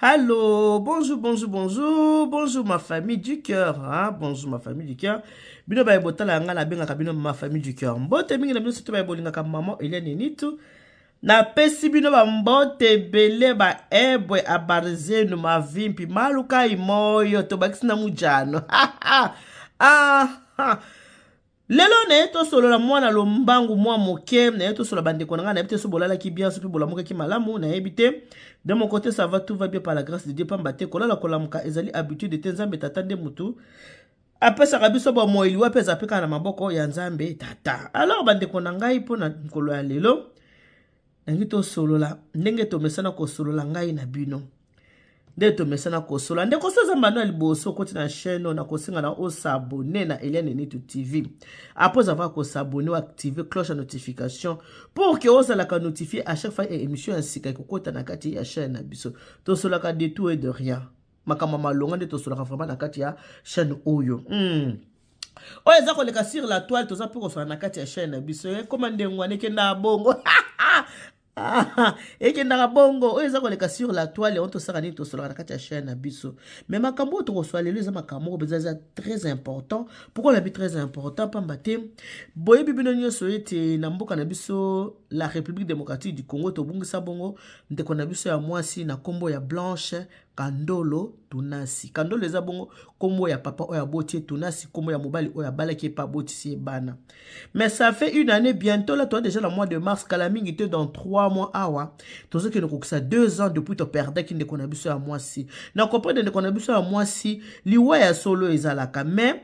Allô, bonjour, bonjour, bonjour, bonjour ma famille du cœur, hein? Bonjour ma famille du cœur. Bino ba ebotala nga na benga kabino ma famille du cœur. Mbote mingi na bino soto ba ebolinga ka maman Eliane Nitu. Na pesi bino ba mbote bele ba ebwe abarzenu ma vimpi maluka imoyo to bakisina mujano. Ah. Lelo na eto solo la mwana lombangu mwa moke na eto solo bandeko na nga na ebite so bolala ki bien so pe bolamuka ki malamu na ebite. De mon côté ça va, tout va bien par la grâce de Dieu. Pambate kolala kolamuka ezali habitude te nzambe tata nde mutu. Après ça biso ba mo eliwa pe zapeka na maboko ya nzambe tata. Alors bandeko na ngai po na nkolo ya lelo nangi to solo la ndenge to mesana ko solo la ngai na bino. Nde to mesana ko solo ndeko so zamba no liboso koti na chaîne na ko singa na o s'abonner na Eliane Nitu TV. Après avoir ko s'abonner ou activer cloche de notification pour que vous allez notifier à chaque fois une émission ainsi que kota na kati ya chaîne na biso. To solo ka de tout et de rien. Makama malonga de to solo ka vraiment na kati ya chaîne oyo. Oyo eza ko leka sur la toile to za pour ko na kati ya chaîne na biso. Commande ngwane ke na bongo. Eke ndaka bongo oyo eza koleka sur la toile on to saka nini to solo na kati ya chaîne na biso mais makambo to ko swalelo eza makambo bezaza très important. Pourquoi la vie très important pamba te boye bibino nyonso ete na mboka na biso la République démocratique du Congo to bungisa bongo ndeko na biso ya mwasi na kombo ya Blanche Kandolo Tunasi. Kandolo eza bongo kombo ya papa oya botie Tunasi kombo ya mobali oya balaki pa botisi bana. Mais ça fait une année bientôt là toi déjà le mois de mars Kalaming était dans 3 mois awa. Tozo que nous ça 2 ans depuis to perdre qui ndeko na biso ya mwasi. Na comprendre ndeko na biso ya mwasi liwa ya solo ezalaka mais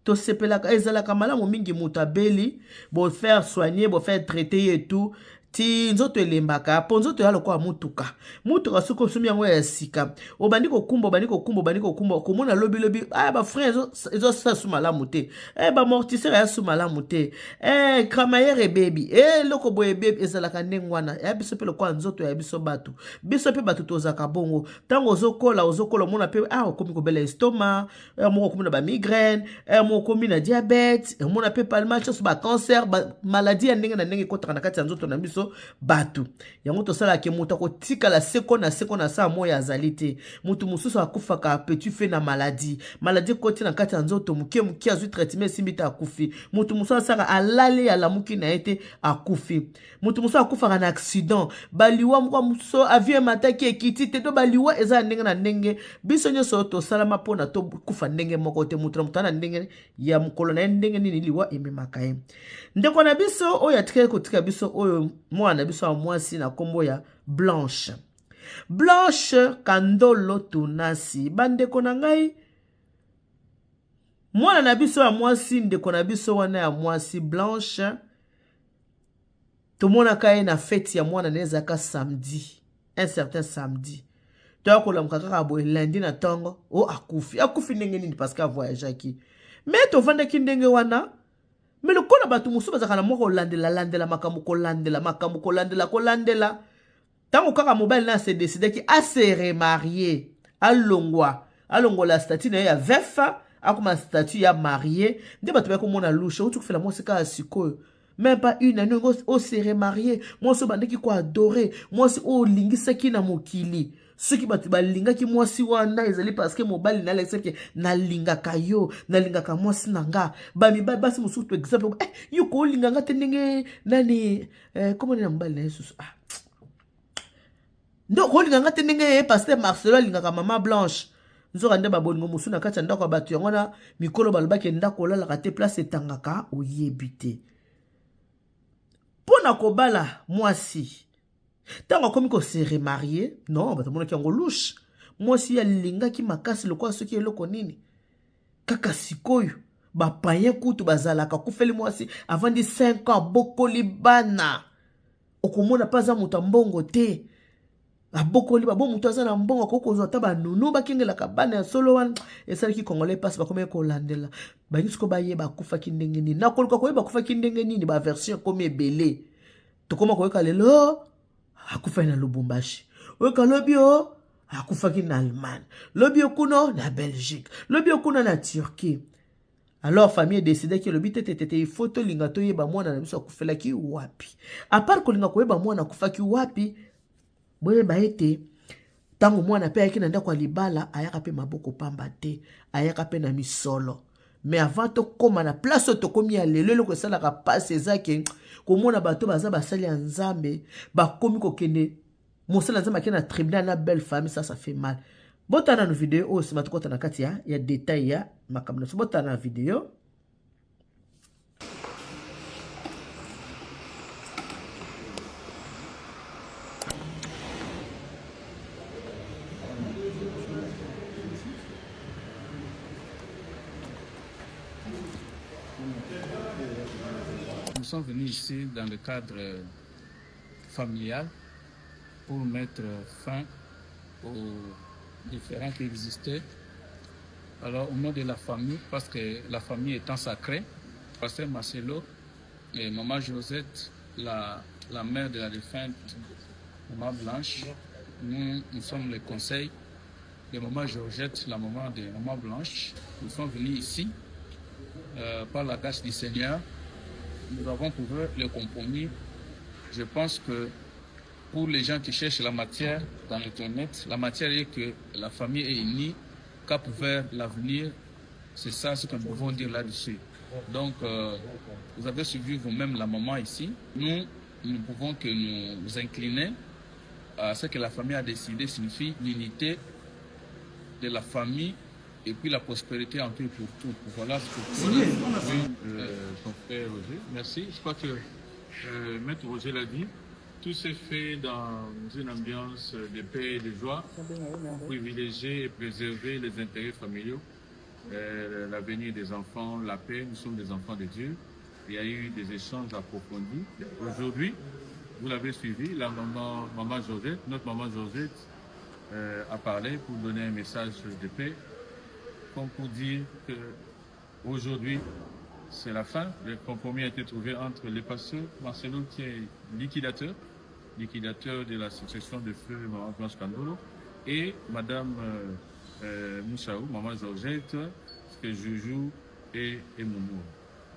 to sepelaka ezalaka malamu mingi mutabeli bo faire soigner bo faire traiter et tout. Ti nzoto elembaka po nzoto ya lokwa mutuka suko sumi yango ya sika obandiko kumbo komona lobi ba frère ezo sa suma la muté ba mortisseur ya suma la muté cramaillère baby loko boye baby ezalaka ndengwana ya biso pe lokwa nzoto ya biso pe batu tozaka bongo tango ozokola mona pe okomi ko bela estomac moko komi na ba migraine moko komi na diabète mona pe palmage ba cancer ba maladie ya ndenge na ndenge kotaka na kati ya nzoto na biso batu yango to sala ke muta ko tika la seko na sa moya azalite mutu mususu akufaka petit fait na maladie koti na kati ya nzoto muke azu traitement simbita akufi mutu mususu saka alale ya lamuki na ete akufi mutu mususu akufaka na accident baliwa mko mususu avion mataki ekiti te to baliwa eza ndenge na ndenge biso nyoso to salama pona to kufa ndenge moko te mutu na ndenge ya mukolo na ndenge nini liwa ememaka ye ndeko na biso oyo atikele kotika biso oyo mwana biso mwasi na kombo ya Blanche Kandolo Tunasi bandeko na ngai mwana na biso ya mwasi ndeko na biso wana ya mwasi Blanche tomona kaye na fête ya mwana nezaka samedi un certain samedi to ko lamka kaka boy lundi na tongo akufi ndenge nini parce que a voyage ki mais to vanda ki ndenge wana mais le kola batu musu bazaka na moko landela makambo kolandela tango kaka mobile na se décider ki a se remarier alongwa la statut na ya vefa akoma statut ya marié nde batu ba ko mona louche ou tu fela moi c'est ka siko même pas une année on se remarier moi so bandeki ko adorer moi si o lingisaki na mokili ceux qui batu balingaki mwasi wana ezali parce que mobali na l'exemple nalingaka yo nalingaka mwasi nanga bami basi musutu exemple yo ko linganga te ndenge nani comment na mobali na yesu ndo ko linganga te ndenge pasteur Marcelo lingaka mama Blanche nzoka nde babolingo musu na kati ndako batu yango na mikolo balobaki ndako lala te place etangaka oyebite pona ko bala mwasi tango komi ko se remarier non batamona ki yango louche mwasi ya linga ki makasi lokwa soki eloko nini kaka sikoyo ba payen kutu bazalaka kufeli mwasi avant de 5 ans bokoli bana okomona paza muta mbongo te abokoli babo mutu azana mbongo kokozwa ta banunu bakengelaka bana ya solo wana esalaki congolais passe bakomeka kolandela bayisiko bayeba kufa kindenge nini nakoluka koyeba kufa kindenge nini ba version comme ebele tokoma koyeka lelo akufa na Lubumbashi weka lobio akufaki na Allemagne lobio kuno na Belgique lobio kuno na Turquie. Alors famille décidé que le but était il faut to linga to yeba mwana na biso akufelaki wapi à part ko linga ko yeba mwana akufaki wapi boye ba ete tango mwana pe ayaki na ndako ya libala ayaka pe maboko pamba te ayaka pe na misolo mais avant tokóma na place oyo tokomi ya lelo eloko esalaka pasi eza ke komona bato baza basali ya nzambe bakomi kokende mosala nzambe akende na tribunal na belle famille, ça fait mal. Botana na video oyo nsima tokota na kati ya détail ya makambo na so. Botana na video. Nous sommes venus ici dans le cadre familial pour mettre fin aux différends qui existaient. Alors, au nom de la famille, parce que la famille étant sacrée, Pasteur Marcelo et Maman Josette, la mère de la défunte Maman Blanche, nous sommes le conseil de Maman Georgette, la maman de Maman Blanche. Nous sommes venus ici par la grâce du Seigneur. Nous avons trouvé le compromis. Je pense que pour les gens qui cherchent la matière dans Internet, la matière est que la famille est unie, cap vers l'avenir. C'est ça ce que nous pouvons dire là-dessus. Donc, vous avez suivi vous-même la maman ici. Nous ne pouvons que nous incliner à ce que la famille a décidé, signifie l'unité de la famille et puis la prospérité en tout et pour tout. Voilà ce que Oui, ton frère Roger. Merci. Je crois que Maître Roger l'a dit. Tout s'est fait dans une ambiance de paix et de joie pour privilégier et préserver les intérêts familiaux, l'avenir des enfants, la paix. Nous sommes des enfants de Dieu. Il y a eu des échanges approfondis. Aujourd'hui, vous l'avez suivi, la maman Georgette, notre maman Georgette a parlé pour donner un message de paix, comme pour dire qu'aujourd'hui, c'est la fin. Le compromis a été trouvé entre le pasteur Marcelo, qui est liquidateur de la succession de feu Maman Blanche Kandolo, et Madame Moussaou, Maman Georgette, que Joujou et Moumou.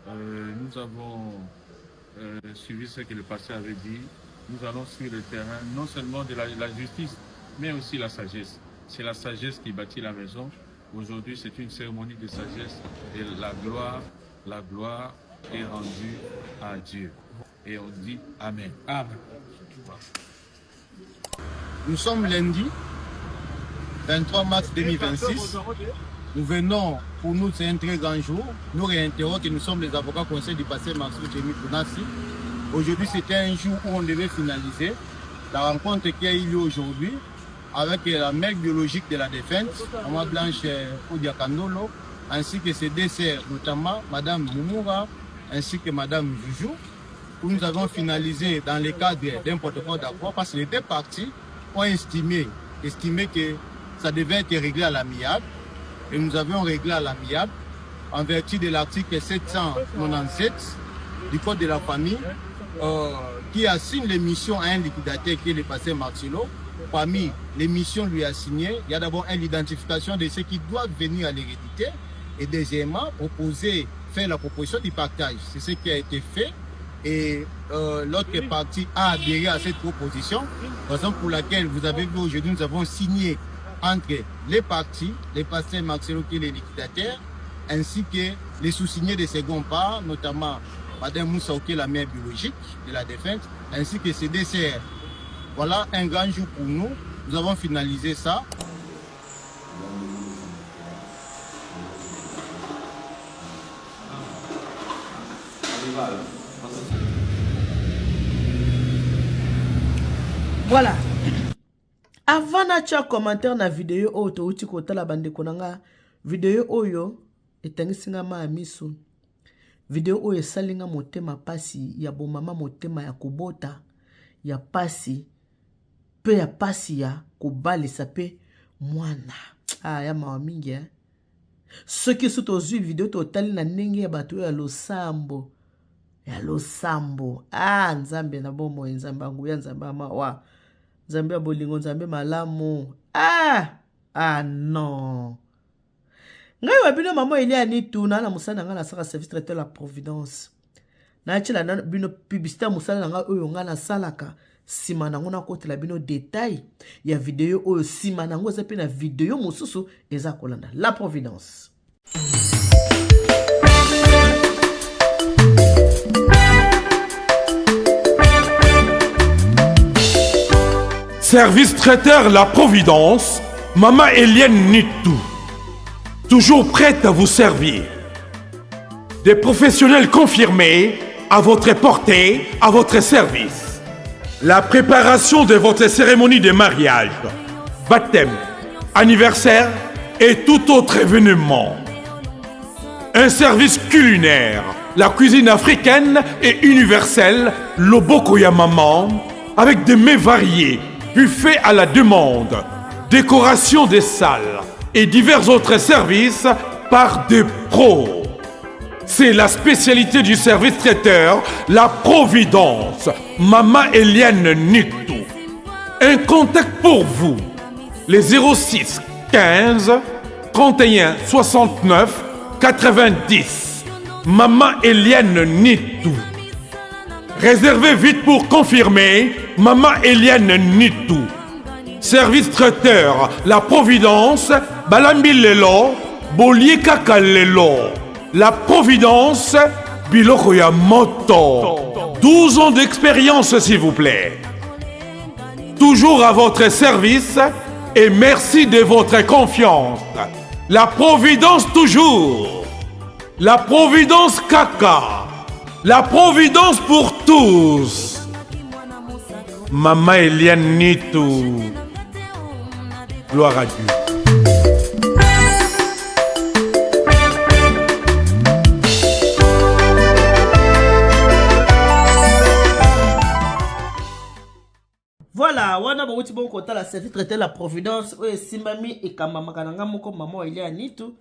Nous avons suivi ce que le pasteur avait dit. Nous allons sur le terrain, non seulement de la justice, mais aussi la sagesse. C'est la sagesse qui bâtit la maison. Aujourd'hui, c'est une cérémonie de sagesse et la gloire est rendue à Dieu. Et on dit Amen. Amen. Nous sommes lundi 23 mars 2026. Nous venons, pour nous c'est un très grand jour. Nous réitérons que nous sommes les avocats conseils du pasteur Marcelo Jérémie Kounassi. Aujourd'hui c'était un jour où on devait finaliser la rencontre qui a eu lieu aujourd'hui avec la mère biologique de la défunte, Maman Blanche Odia Kandolo, ainsi que ses deux sœurs, notamment Madame Moumoura, ainsi que Madame Joujou, où nous avons finalisé dans le cadre d'un protocole d'accord, parce que les deux parties ont estimé que ça devait être réglé à l'amiable, et nous avions réglé à l'amiable en vertu de l'article 797 du Code de la famille, qui assigne les missions à un liquidateur qui est le pasteur Marcelo. Parmi les missions lui assignées, il y a d'abord l'identification de ceux qui doivent venir à l'hérédité, et deuxièmement, faire la proposition du partage. C'est ce qui a été fait. Et l'autre partie a adhéré à cette proposition, raison pour laquelle vous avez vu aujourd'hui, nous avons signé entre les parties, les pasteurs Marcelo qui est le liquidateur, ainsi que les sous-signés de second part, notamment Madame Moussaou qui est la mère biologique de la défunte, ainsi que ses deux sœurs. Voilà un grand jour pour nous. Nous avons finalisé ça. Voilà. Avant natia commentaire na vidéo oyo touti kotala bandeko nanga, vidéo oyo etangisinga ma miso. Vidéo oyo esalinga motema pasi ya bomama motema ya kobota ya pasi pe ya pasi ya kobalisa pe mwana. Ah ya mawa mingi eh. Soki so tozwi vidéo totali na ndenge ya bato ya losambo. Ya losambo. Ah nzambe na bomo nzambe nguya nzambe mawa. Nzambe ya bolingo nzambe malamu. Ah non. Ngai wabino mama ili anituna na musana nga na saka service traiteur la Providence. Na chila na bino publicité musala nga oyo nga na salaka. sima nango na kotela bino détail ya video oyo sima nango eza pe na video mosusu eza kolanda. La Providence. Service traiteur La Providence, Maman Eliane Nitou. Toujours prête à vous servir. Des professionnels confirmés, à votre portée, à votre service. La préparation de votre cérémonie de mariage, baptême, anniversaire et tout autre événement. Un service culinaire, la cuisine africaine et universelle, Loboko ya Maman, avec des mets variés, buffet à la demande, décoration des salles et divers autres services par des pros. C'est la spécialité du service traiteur, La Providence, Maman Eliane Nitou. Un contact pour vous, les 06 15 31 69 90. Maman Eliane Nitou. Réservez vite pour confirmer, Maman Eliane Nitou. Service traiteur, La Providence, Balambi Lelo, Bolier Kaka Lelo. La Providence, Biloko ya Moto. 12 ans d'expérience, s'il vous plaît. Toujours à votre service et merci de votre confiance. La Providence toujours. La Providence Kaka. La Providence pour tous. Maman Eliane Nitou. Gloire à Dieu. Voilà, wana bauti bon kota la service traité La Providence oye simbami e kamamaka nanga moko Maman Eliane Nitou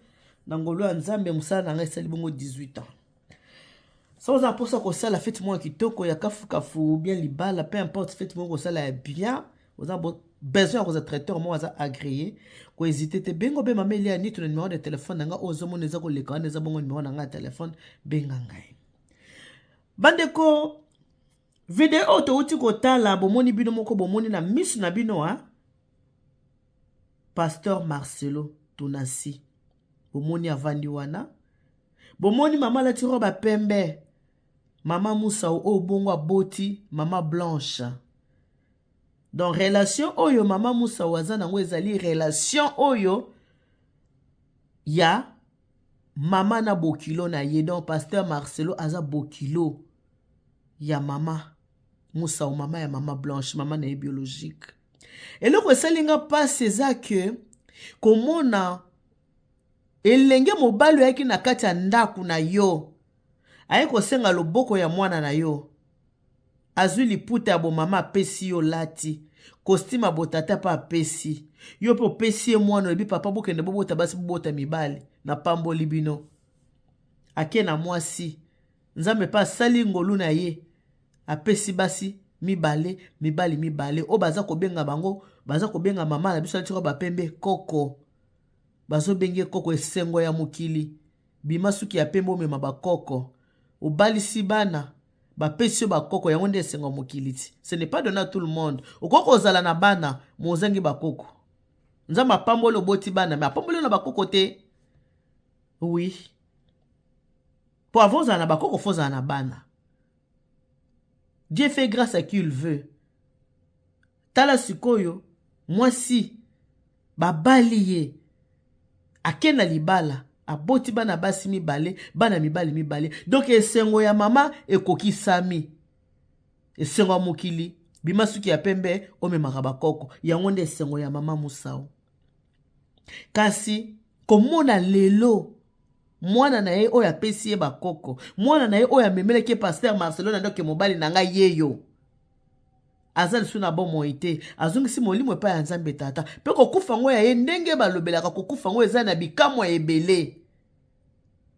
nangolo ya Nzambe musala nanga esali bongo 18 ans. Sans apposer ko sala fête moi kitoko ya kafu bien libala, peu importe fête moi ko sala bien, vous avez besoin de traiteur moi za agréé, ko hésiter te bengo be Maman Eliane Nitou na numéro de téléphone nanga ozomo neza ko leka neza bongo numéro nanga téléphone benga ngai. Bandeko video to uti ko tala bomoni bino moko bomoni na miss na bino ha. Pasteur Marcelo Tunasi. Bomoni avandi wana. Bomoni Maman la tiro ba pembe. Maman Moussa o bongo boti, Maman Blanche. Donc relation oyo Maman Moussa waza nango ezali relation oyo ya Maman na bokilo na ye. Donc Pasteur Marcelo aza bokilo ya Maman Moussa ou Maman ya Maman Blanche, Maman na biologique. Et le salinga passe eza que komona elenge mobali yaki na kati ya ndaku na yo aye kosenga loboko ya mwana na yo azwi liputa ya bo mama apesi yo lati costume botata pa apesi yo po pesi ye mwana lebi papa bokende bobota basi bobota mibali na pambo libino ake na mwasi Nzambe pa sali ngolu na ye apesi basi mibale o baza kobenga bango baza kobenga mama na biso tiko bapembe koko bazo benge koko esengo ya mukili bima suki ya pembe omema bakoko obalisi bana bapesi yo bakoko yango nde esengo mukili ti. Ce n'est pas donné à tout le monde. Okoko ozala na bana mozangi bakoko Nzambe apamboli oboti bana mais apamboli na bakoko te. Oui, pour avoir ozala na bakoko faut ozala na bana. Dieu fait grâce à qui il veut. Tala sikoyo mwasi babali ye akena libala aboti bana basi mibale bana mibale. Donc esengo ya mama ekoki sami esengo ya mokili bima suki ya pembe omemaka bakoko yango nde esengo ya Mama Musao. Kasi komona lelo mwana na ye oya pesi ye bakoko mwana na ye oya memeleke Pasteur Marcelo na ndoke mobali na nga yeyo azali suna bomo ite azongisi molimo pa ya Nzambe tata pe kokufa ngo ya ye ndenge balobelaka kokufa ngo eza na bikamo ebele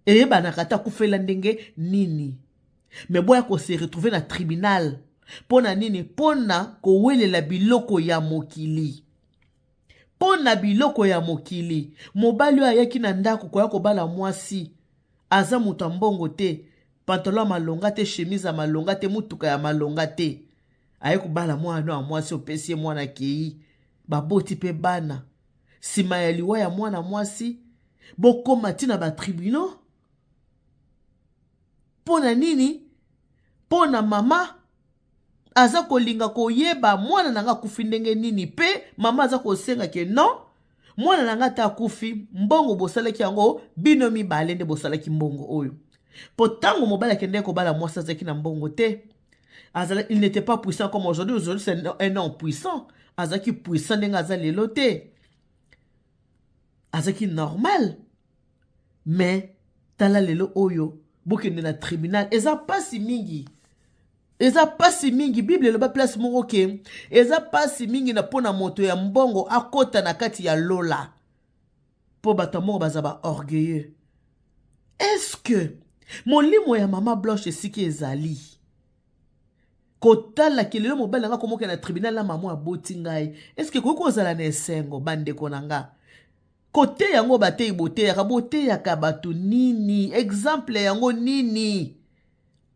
eyeba kata kufela ndenge nini me boya ko se retrouver na tribunal pona nini pona kowelela biloko ya mokili pona biloko ya mokili mobali ayaki na ndako koya kobala mwasi aza mutu mbongo te pantalon malonga te chemise malonga te mutuka ya malonga te aye kubala mwana wa mwasi opesi mwana kei baboti pe bana sima ya liwa ya mwana mwasi bokoma tina ba tribunal pona nini pona mama aza kolinga koyeba mwana nanga kufi ndenge nini pe mama aza kosenga ke non mwana nanga ta kufi mbongo bosalaki yango bino mibale nde bosalaki mbongo oyo po tango mobala kende ko bala mwasi azaki na mbongo te il n'était pas puissant comme aujourd'hui. Aujourd'hui, c'est un homme puissant. Azaki puissant ndenge aza lelo te. Azaki normal. Mais tala lelo oyo bokende na tribunal eza pasi mingi. Eza pasi mingi Bible loba place moko ke eza pasi mingi na pona moto ya mbongo akota na kati ya lola. Po bato moko bazaba orgueilleux. Est-ce que mon limo ya mama Blanche siki ezali kotala kelelo mobali nga komoka na tribunal la maman aboti ngai est-ce que koko zala na esengo bande konanga kote yango batei bote ya kabote ya kabatu nini exemple yango nini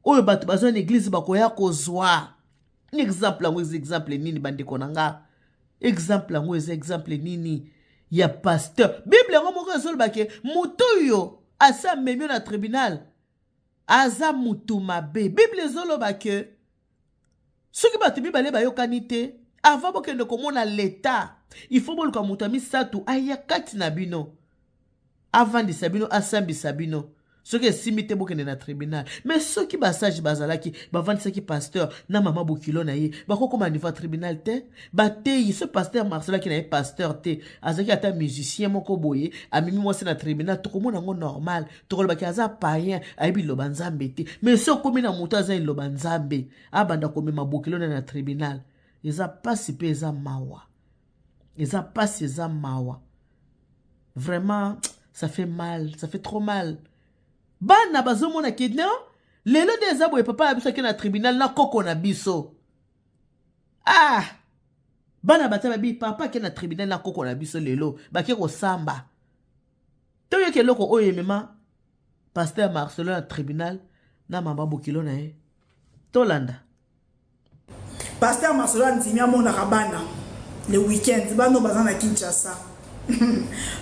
oyo bato bazwa na église bakoya kozwa exemple yango exemple nini bande konanga exemple yango exemple nini ya pasteur Bible yango moko ezoloba ke mutu yo asa memio na tribunal aza mutu mabe Bible ezoloba ke soki bato mibale bayokani te avant bokende komona l'état il faut boluka moto amisatu aya kati na bino avandisa bino asambisa bino soki esimi te bokende na tribunal mais soki basage bazalaki bavandisaki pasteur na mama bokilo na ye bakokoma niveau tribunal te bateyi ce pasteur Marcel ki na ye pasteur te azaki ata musicien moko boye amimi mwasi na tribunal tokomona ngo normal tokolobaki aza païen ayebi liloba nzambe te mais so komi na moto aza liloba nzambe abanda komema bokilo na tribunal eza pasi pe eza mawa eza pasi eza mawa vraiment ça fait mal ça fait trop mal bana bazomona ke non lelo de zabo e papa abiso ke na tribunal na koko na biso bana bataba bi papa ke na tribunal na koko na biso lelo bake ko samba to yo ke loko oyo mema pasteur Marcelo na tribunal na mama bokilo na ye tolanda pasteur Marcelo ndimia mona kabana le weekend bano bazana Kinshasa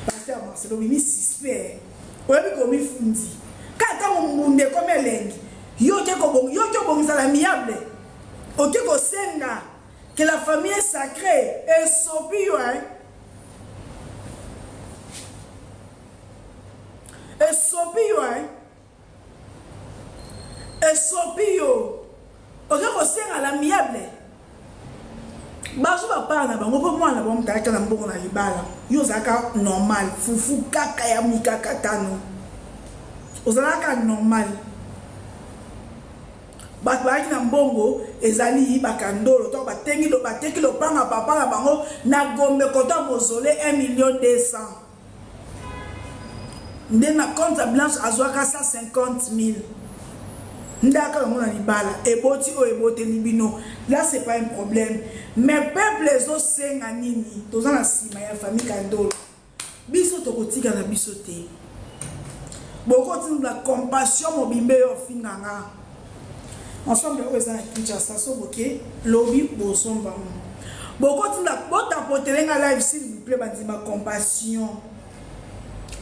pasteur Marcelo bimi suspect oyebi komi fundi kata munde comme elengi yo ke bongisa l'amiable ok ko senga que la famille est sacrée et sopi yo et sopi yo ok ko senga l'amiable bazo ba pana bango po mwana ba mutaka na mbongo na libala yo zaka normal fufu kaka ya mikaka tano ozalaka normal bato bayaki na mbongo ezali bakandolo to bateki lopanga papa na bango na Gombe kota mozole 1,200,000 nde na compte blanche azwaka 150,000 ndaka yango na libala eboti o eboteli bino là c'est pas un problème mais peuple ezosenga nini toza na nsima ya famille kandolo biso tokotika na biso te beaucoup de la compassion mobimbe yo finanga ensemble o eza na Kinshasa so boke lobby bosomba beaucoup de la bota potelenga live s'il vous plaît bandima compassion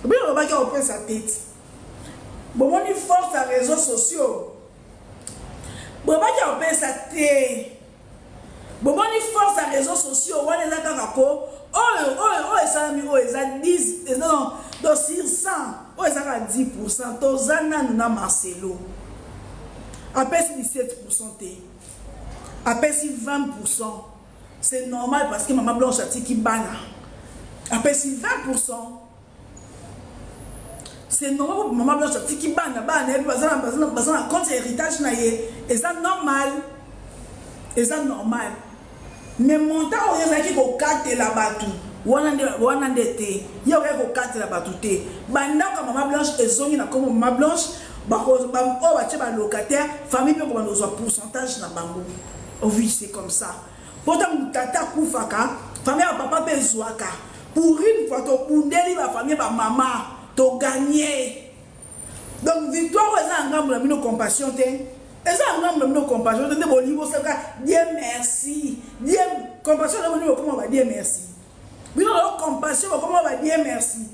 bien ba ka open sa tête bon on force à réseaux sociaux bon ba ka open sa tête bon on force à réseaux sociaux on est là kako oh salami oh eza 10 non donc sur 100 oh eza 10% tozana na Marcelo apesi 17% te apesi 20% c'est normal parce que maman Blanche atiki bana apesi 20% c'est normal pour maman Blanche atiki bana et bazana compte héritage na ye eza normal mais montant o ezaki ko katela batu wana ndete yo ko katela batu te bandaka maman Blanche ezongi na comme maman Blanche o bache ba locataire famille pe ko bandozwa pourcentage na bango oui c'est comme ça pourtant tata kufaka famille ya papa pe zwaka pour une fois to bundeli ba famille ba maman to gagner donc victoire eza ngambo na bino compassion te Et ça, on a même compassion. On a bon niveau, ça Dieu merci. Dieu, compassion, comment on va dire merci. Oui, on compassion, comment on va dire merci.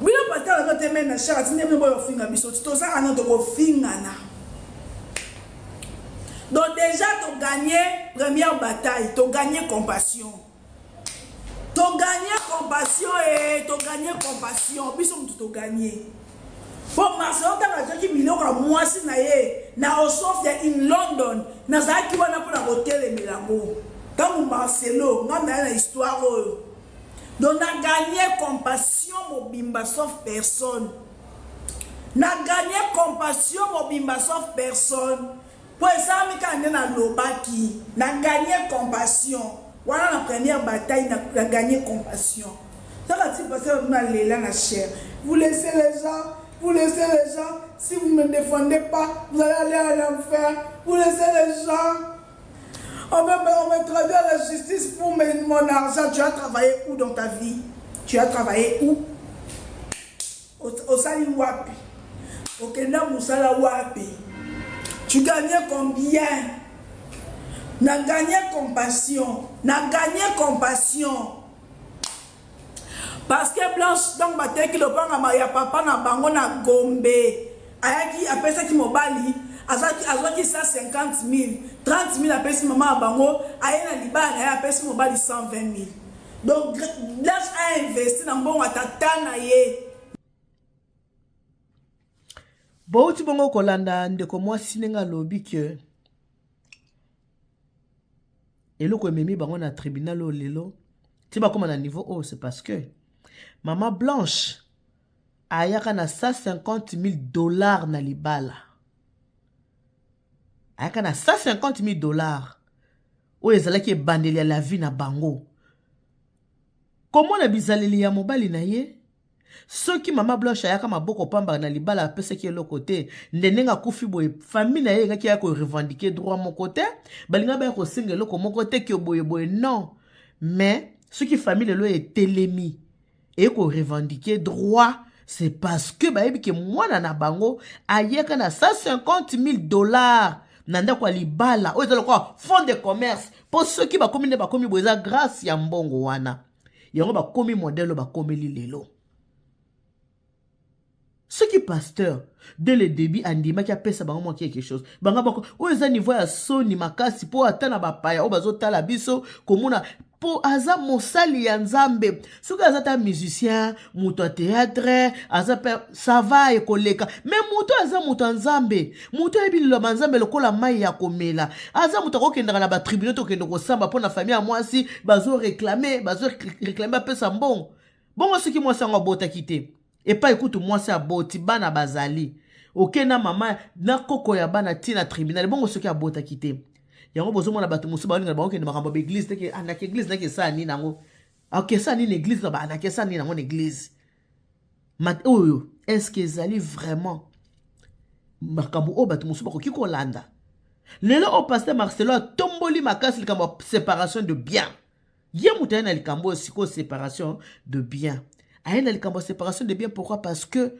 Oui, on va dire que tu es un chat, tu n'es pas un finger, tu es un finger. Donc déjà, tu as gagné première bataille, tu as gagné compassion. Tu as gagné compassion et tu as gagné compassion. Puis tu as gagné. Pour Marcelo, tu as dit que moi, si na Osofia in London, na zaki wana pour la hôtel et Milambo. Quand Marcelo, on a une histoire. Donc, on a gagné compassion, mon bimba, sauf personne. On a gagné compassion, mon bimba, sauf personne. Pour ça, on a lobaki. On a gagné compassion. Voilà la première bataille, on a gagné compassion. Ça va se passer dans la chair. Vous laissez les gens. Vous laissez les gens, si vous ne me défendez pas, vous allez aller à l'enfer. Vous laissez les gens. On me traduire à la justice pour mon argent. Tu as travaillé où dans ta vie? Tu as travaillé où? Au Sali Wapi. Au Kenya Moussala Wapi. Tu gagnais combien? N'a gagné compassion. N'a gagné compassion. Parce que Blanche, donc, bataille qui le prend à Maria Papa, na bango na Gombe. Ayaki, après ça qui m'obali, azaki 150 000, 30 000 après ce maman à bango, ayana liba, après ce m'obali 120 000. Donc, Blanche a investi dans bon atatana ye. Bon, tu bongo kolanda, ndeko moi sinenga lobby que. Et le ko memi bango na tribunal o lelo. Tu vas comme à niveau haut, c'est parce que. Maman Blanche ayaka na 150 000 $ na libala. Ayaka na 150 000 $. Ou ezalaki bandeli ya la vie na bango. Comment na bizaleli ya mobali na ye? Ceux qui maman Blanche ayaka maboko pamba na libala apesa ki le côté. Ndenenga kufi boye famille na ye ngaki ya ko revendiquer droit mon côté. Balinga ba ko singelo ko mon côté ki boye boye non. Mais ceux qui famille lo est telemi. Et qu'on revendiquait droit, c'est parce que que moi na bango ayeka na 150 000 $. Nanda kwa libala, o ezalo kwa fond de commerce pour ceux qui ba komi boza grâce ya mbongo wana. Yango ba komi modèle ba komi lilelo. Ceux qui pasteur dès le début andima ki apesa bango mo quelque chose. Banga bako o eza niveau ya soni makasi po atana ba paya o bazotala biso komuna pour aza mosali ya nzambe. Soki aza ta musicien, muto a théâtre, aza ça va e koleka. Mais muto aza muto nzambe. Muto ebi lo nzambe lokola mai ya komela. Aza muto ko kendanga na ba tribunal to kendo ko samba pona famille ya mwasi bazo réclamer pesa mbongo. Bongo soki mwasi ngo bota kité. Et pas écoute mwasi aboti bana bazali. Okena mama na koko ya bana tina tribunal. Bongo soki abota kité. Yango bozo mona bato musu ba ninga ba okende makambo ba église teke anake église nake sa ni nango. Ok ça ni l'église ba anake sa ni nango église. Mat oyo est-ce que ezali vraiment makambo o bato musu ba ko kiko landa. Lelo au pasteur Marcelo tomboli makasi likambo séparation de biens. Ye mutana likambo siko séparation de biens. Ayena likambo séparation de biens pourquoi? Parce que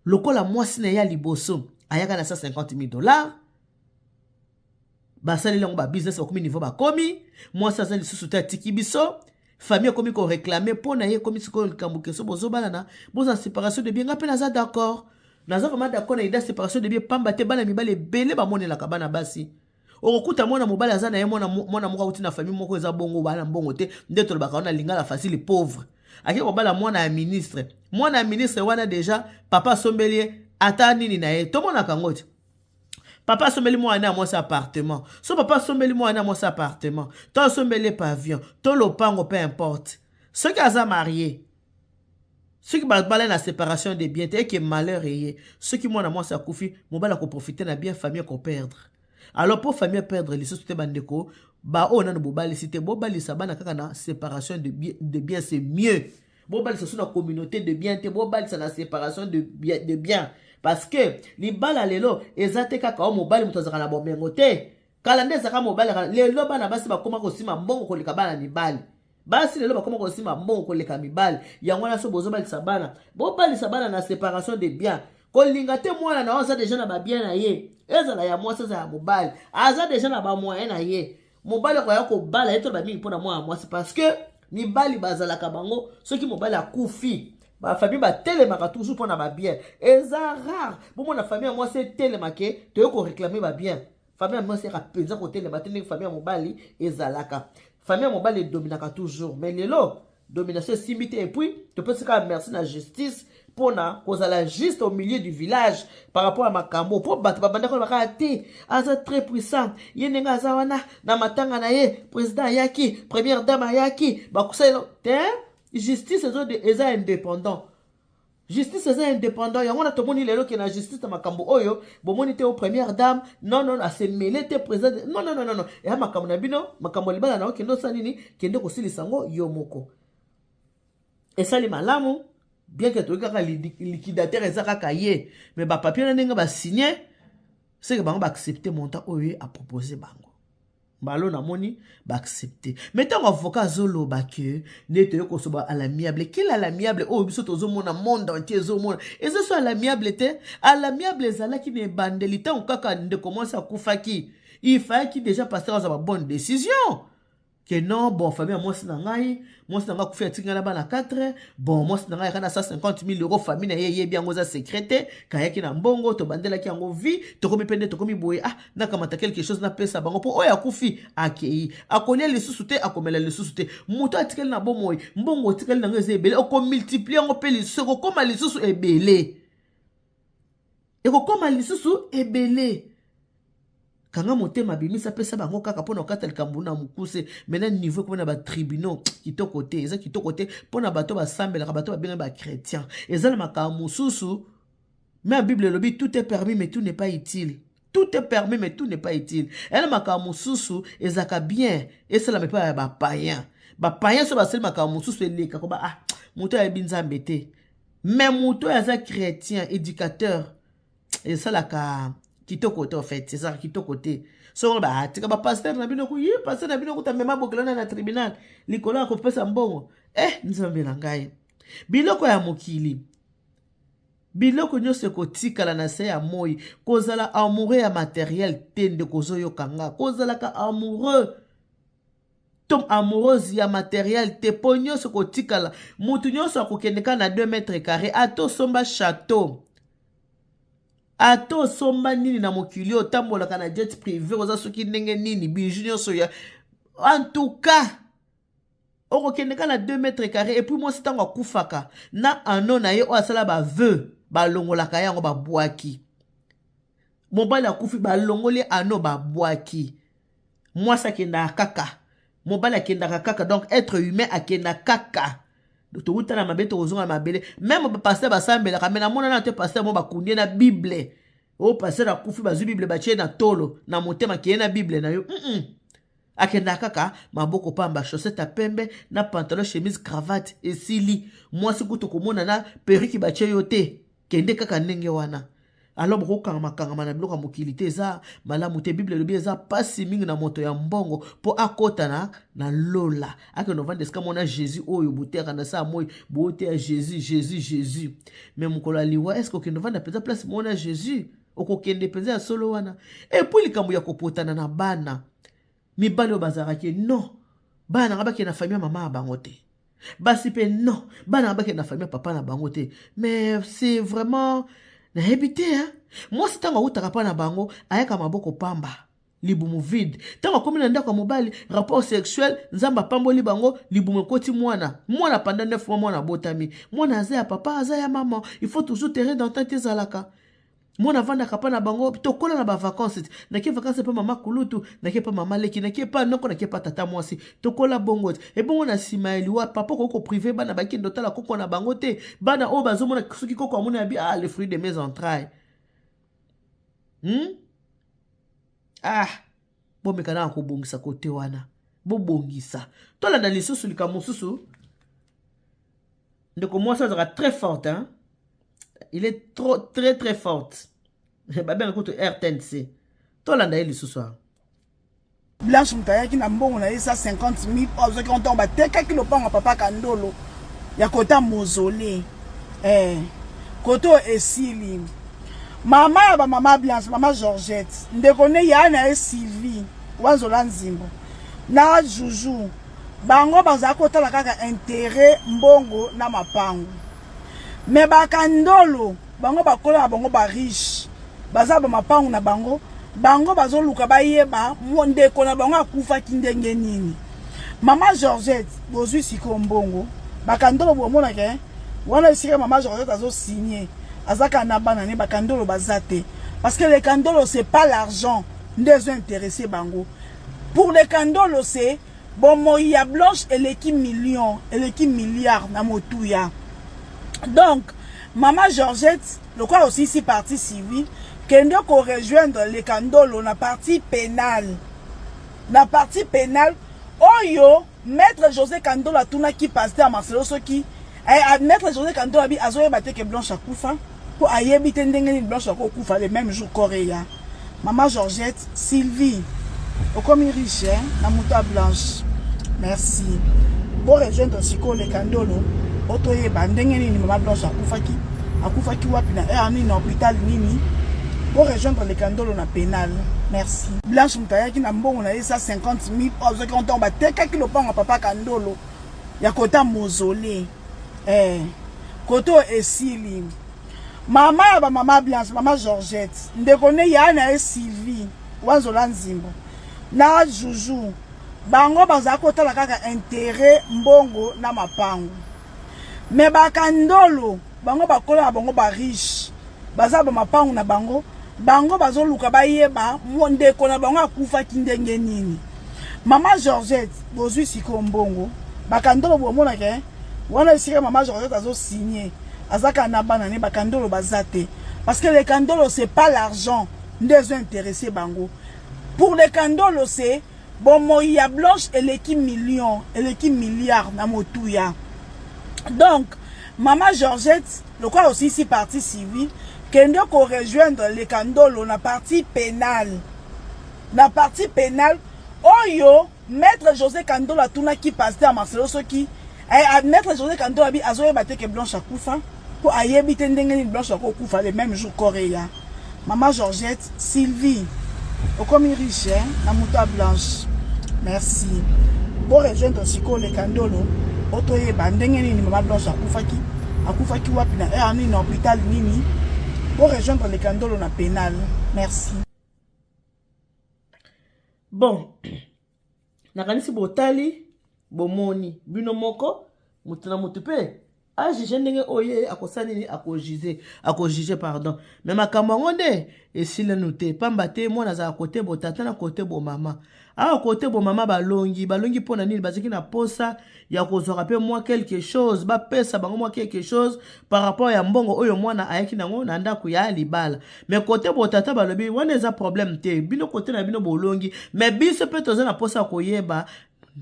lokola mwasi na ya liboso ayaka na 150 000 $. Basali longo ba business ba komi niveau ba komi moi ça ça lisusu ta tiki biso famille komi ko réclamer pour na ye komi siko likambuke so bozo bana na boza séparation de bien ngape naza d'accord naza vraiment d'accord na ida séparation de bien pamba te bana mibale belé ba monela ka bana basi okuta mwana mobali aza na ye mwana moko uti na famille moko eza bongo bana mbongo te ndeto ba kaona lingala facile pauvre aki ko bala mwana ya ministre wana déjà papa sombelier ata nini na ye to mona kangote. Papa sombeli moi na moi appartement. So papa sombeli moi na moi appartement. Toi sombeli pavillon, toi lopango peu importe. Ceux qui sont mariés, ceux qui balent la séparation des biens, et qui malheur est, ceux qui moi na moi ça koufi, mon bala ko profiter na bien famille ko perdre. Alors pour famille perdre les sociétés bandeko, ba on a no bobali cité bobali sabana kaka na séparation de biens c'est mieux. Bobali c'est sur la communauté de biens, te bobali c'est la séparation de biens. Parce que les balles lelo ezate kaka o mobali mutozaka na bomengo te kalande zaka mobali lelo bana basi bakoma ko sima mbongo koleka bana mibali basi lelo bakoma ko sima mbongo koleka mibali yango na so bozo bali sabana bo bali sabana na séparation de biens kolinga te mwana na oza déjà na ba bien na ye ezala ya mwasi eza ya mobali aza deja na bamoyen na ye mobali akoya kobala ye to bamingi mpona mwa ya mwasi parce que mibali bazalaka bango soki mobali akufi bafamille batelemaka toujours mpona babien eza rare bomona famille ya mwasi etelemake toye koreklame babien famille ya mwasi mpenza kotelema te ndenge famille ya mobali ezalaka famille ya mobali edominaka toujours mais lelo domination esimbi te et puis topesaka merci na justice pona kozala juste au milieu du village par rapport à makambo po bato babandaka bakaya te aza très puissant ye ndenge aza wana na matanga na ye président ayaki première dame ayaki bakusala te justice eza indépendant justice eza indépendant yango na tomoni lelo ke na justice na makambo oyo bomoni te o première dame non asemele te président non ya makambo na bino makambo libala na okende osala nini kende kosilisa yango yo moko esali malamu bien que toyei kaka liquidateur eza kaka ye mais bapapier na ndenge basigné seke bango baaccepte montant oyo apropose bango balo namoni baaccepte mais ntango avocat azoloba ke nde toyei kosoba à l'amiable quel à l'amiable oyo biso tozomona monde entier ezomona eza so à l'amiable te à l'amiable ezalaki na ebandeli ntango kaka ndeko mwasi akufaki il fallait déjà passer dans une bonne décision que non bon famille mwasi na ngai kufi atinga na bana 4 bon mwasi na ngai kana 150 000 € famille na ye bien ngoza secrétaire kayaki na mbongo to bandela ki yango vie to komi pende to komi boye na kamata quelque chose na pesa bango po oya kufi akei akolia lisusu te akomela lisusu te muto atikeli na bomoy mbongo atikeli na ngeze ebele oko multiplier ngo pe lisusu koma lisusu ebele ekokoma lisusu ebele kanga motema bimisa pesa bango kaka pona okata likambo na mukuse mena niveau ko na ba tribunaux kitoko te eza kitoko te pona bato basambelaka bato babenga ba chrétien ezala makambo mususu mais la Bible lobi tout est permis mais tout n'est pas utile tout est permis mais tout n'est pas utile elle makambo mususu ezaka bien esala me pa ba païen so baseli makambo mususu eleka ko ba muto ya binzambe te mais muto ya za chrétien éducateur esala ka kitoko te en fait c'est ça kitoko te so ba tika ba pasteur na bino ku pasteur na bino ku tamema bokelana na tribunal likolo ko pesa mbongo nzambe na ngai biloko ya mokili biloko nyose kotikala na se ya moi kozala amoureux ya matériel tende kozoyo kanga kozala ka amoureux tom amoureuse ya matériel te po nyose kotikala mutu nyose akokendeka na 2 mètres carrés ato somba château ato somba nini na mokili otambolaka na jet privé oza soki ndenge nini bijou nyonso ya en tout cas okokendeka na 2 mètres carrés et puis moi ntango akufaka na ano na ye oyo asala baveu balongolaka yango babwaki mobali akufi balongoli ano babwaki mwasi akendaka kaka mobali akendaka kaka donc être humain akenda kaka tokuta na mabele tokozonga mabele même pasteur basambelaka me namona na te pasteur mo bakundie na bible o pasteur akufi bazwi bible batie na tolo na motema kiye na bible na yo akenda kaka maboko pamba chaussette à pembe na pantalon chemise cravate esili mwasi kutu komona na periki batie yo te kende kaka ndenge wana alors bokokanga na biloko mokili te eza malamu te bible lobi eza pasi mingi na moto ya mbongo po akota na lola akeno vanda esika mona Jésus oyo boteka na sa moi bote ya Jésus mais mokolo aliwa est-ce que vanda peza place mona Jésus okokende peza ya solo wana et puis likambo ya kopotana na bana mibali o bazaraki non bana ngabaki na famille mama bango te basi pe non bana ngabaki na famille papa na bango te mais c'est vraiment na hebite moi si tango utaka pa na bango ayaka maboko pamba libumu vide tango komi na ndako mobali rapport sexuel nzamba pamboli bango libumu koti mwana pendant 9 mois mwana botami mwana aza ya papa aza ya maman il faut toujours terrain d'entente ezalaka mwana vanda kapa na bango tokola na ba vacances na ke vacances pa mama kulutu na ke pa mama leki na ke pa noko na ke pa tata mwasi tokola bongo et bongo na simaeli wa papa koko privé bana baki ndotala koko na bango te bana o bazomona soki koko amona ya bi les fruits de mes entrailles bomeka na kobongisa kote wana bobongisa tolanda lisusu likambo susu ndeko mwasi azaka très forte il est très forte babeng koto RTNC tolanda ye lisusu Blanche mutayaki na mbongo na ye 150 000 ozoki ontongo batekaki lopango papa Kandolo ya kota mausolée koto esili Mama ya ba mama Blanche, mama Georgette, ndekone ya na Sylvie, wanzola nzimbo. Na Juju, bango baza kotala kaka intérêt mbongo na mapango. Me bakandolo, bango bakola bango ba riche. Baza ba mapango na bango, bango bazoluka bayeba ndeko na bango akufa kindenge nini. Mama Georgette, bozwi siko mbongo, bakandolo bomona ke, wana isika mama Georgette azo signer. Azaka na banane bakandolo bazate parce que les candolos c'est pas l'argent des intéressés bango pour les candolos c'est bon moya blanche et l'équipe million et l'équipe milliard na motuya. Donc maman Georgette le quoi aussi ici partie civile kendo ko rejoindre les candolos na partie pénale oyo maître José Kandolo tuna ki pasteur Marcelo Soki maître José Kandolo abi azoye bateke blanche akufa pour ayebi tendengeni blanche akufa le même jour Coréa. Maman Georgette, Sylvie, au comme riche na muta blanche. Merci. Pour rejoindre siko le Kandolo, otoye bandengeni ni maman blanche akufaki wapi na ni na hôpital nini. Pour rejoindre le Kandolo na pénal. Merci. Blanche mutayaki na mbongo na 150 000 ozo ki on ba teka ki lo panga papa Kandolo. Ya kota mausolée. Koto esili. Mama ya ba mama Blanche, mama Georgette, ndekone ya na Sylvie, wanzola nzimbo. Na Juju, bango baza kotala kaka intérêt mbongo na mapango. Me bakandolo, bango bakola bango ba riche. Baza ba mapango na bango, bango bazoluka bayeba ndeko na bango akufa kindenge nini. Mama Georgette, bozwi siko mbongo, bakandolo bomona ke, wana isika mama Georgette azo signer. Azaka na banane bakandolo bazate parce que les candolos c'est pas l'argent des intéressés bango pour les candolos c'est bon moya blanche et l'équipe million et l'équipe milliard na motuya. Donc maman Georgette le quoi aussi ici partie civile kendo ko rejoindre les candolos na partie pénale oyo maître José Kandolo tuna ki pasteur Marcelo Soki maître José Kandolo abi azoye bateke blanche akufa pour ayebi tendengeni blanche akufa le même jour Coréa. Maman Georgette, Sylvie, au comme riche na muta blanche. Merci. Pour rejoindre siko le Kandolo, otoye bandengeni ni maman blanche akufaki wapi na ni na hôpital nini. Pour rejoindre le Kandolo na pénal. Merci. Bon, nakanisi botali bomoni bino moko mutuna mutupe juge ndenge oye akosani ni akojuge pardon mais makambo ngonde esile noté pamba te mwana za côté botata na côté bo mama côté bo mama balongi pona nini baziki na posa ya kozora pe moi quelque chose ba pesa bango moi quelque chose par rapport ya mbongo oyo mwana ayaki nango na ndako ya libala mais côté botata balobi wana za problème te bino côté na bino bolongi mais biso pe toza na posa koyeba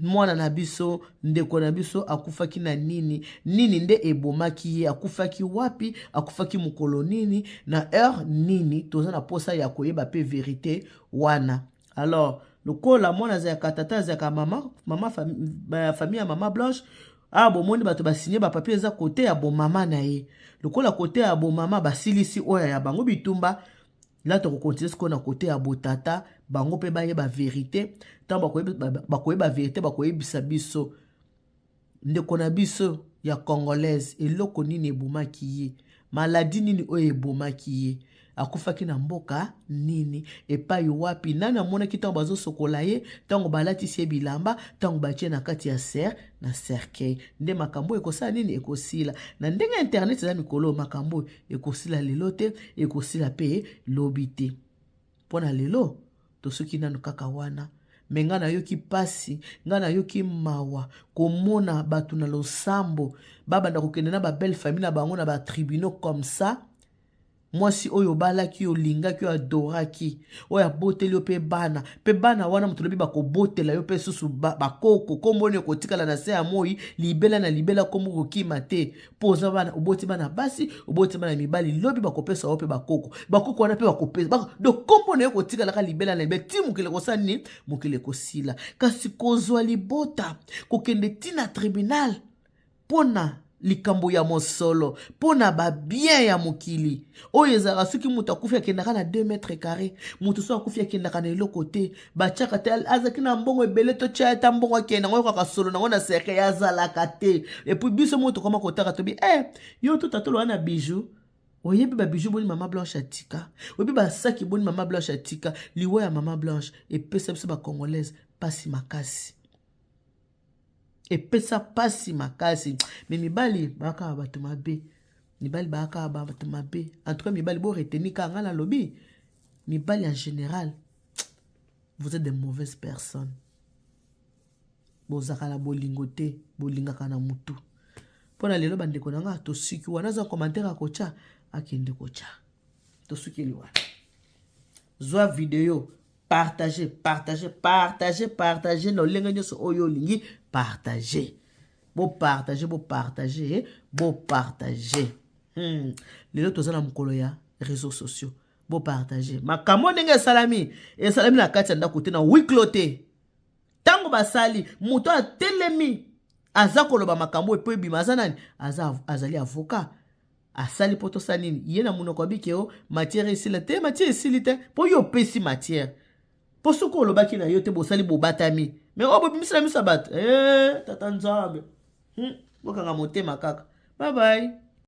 mwana na biso ndeko na biso akufaki na nini nde ebomaki ye akufaki wapi akufaki mukolo nini na heure nini toza na posa ya koyeba pe vérité wana. Alors lokola mwana za katata za ka mama famille ya mama Blanche bomoni bato basigné ba papier za côté ya bo mama na ye lokola côté ya bo mama basilisi oya ya bango bitumba. Là, tu continues ce qu'on a côté à Botata, bango pe baye ba vérité, tant ba vérité, bisa biso. Ndeko na biso ya congolaise, eloko nini ebomaki ye, maladie nini oyo ebomaki ye, akufaki na mboka nini, epai wapi, nani amonaki tango bazo sokola ye, tango balatisi ye bilamba, tango batie na kati ya na cercueil. Nde makambo ekosala nini ekosila. Na ndenge internet za mikolo makambo ekosila lelo te, ekosila pe lobi te. Pona lelo, tosoki nanu kaka wana. Me nga na yoki pasi, nga na yoki mawa, komona batu na losambo, baba na kokende na ba belle famille na bango na ba tribunaux comme ça. Moi si oyo balaki yo lingaki yo adoraki oya boteli yo pe bana wana mutulobi bako botela yo pe susu bakoko kombone kotikala na se ya moi libela komo kokima te poza bana oboti bana basi oboti bana mibali lobi bako pesa yo pe bakoko wana pe bako pesa donc kombone kotikala ka libela na ti mukile kosani mukile kosila kasi kozwa libota kokende tina tribunal pona likambo ya mosolo pona ba bien ya mokili oyo ezaka soki mutu akufi akendaka na 2 mètres carrés mutu so akufi akendaka na eloko te batiaka te azaki na mbongo ebele totya ata mbongo akenda ngo kaka solo nango na seke yazalaka te epuis biso mutu koma kotaka tobi yo totatoloa na bijou oyebi ba bijou boni mama Blanche atika oyebi ba saki boni mama Blanche atika liwo ya mama Blanche epesa biso ba congolaise pasi makasi epesa pasi makasi mais mibali baka bato mabe mibali baka bato mabe en tout cas mibali bo retenir ka ngala lobby mibali en général vous êtes des mauvaises personnes bozaka la bolingote bolingaka na mutu pona lelo bandeko nanga to siki wana za commentaire akocha akende kocha to suki liwa zwa video partagez no lenga nyoso oyo lingi partagez bo partager lelo tozana mukolo ya réseaux sociaux bo partager makambo ndenge salami na kati ndako te na wiklote tango basali muto atelemi aza koloba makambo epo ebima aza nani azali avocat asali poto sanini ye na munoko bikeo matière esila te matière esili te po yo pesi matière po soko olobaki na yo te bosali bobatami mais obo bimisala misabat tata nzambe bokanga motema kaka bye bye.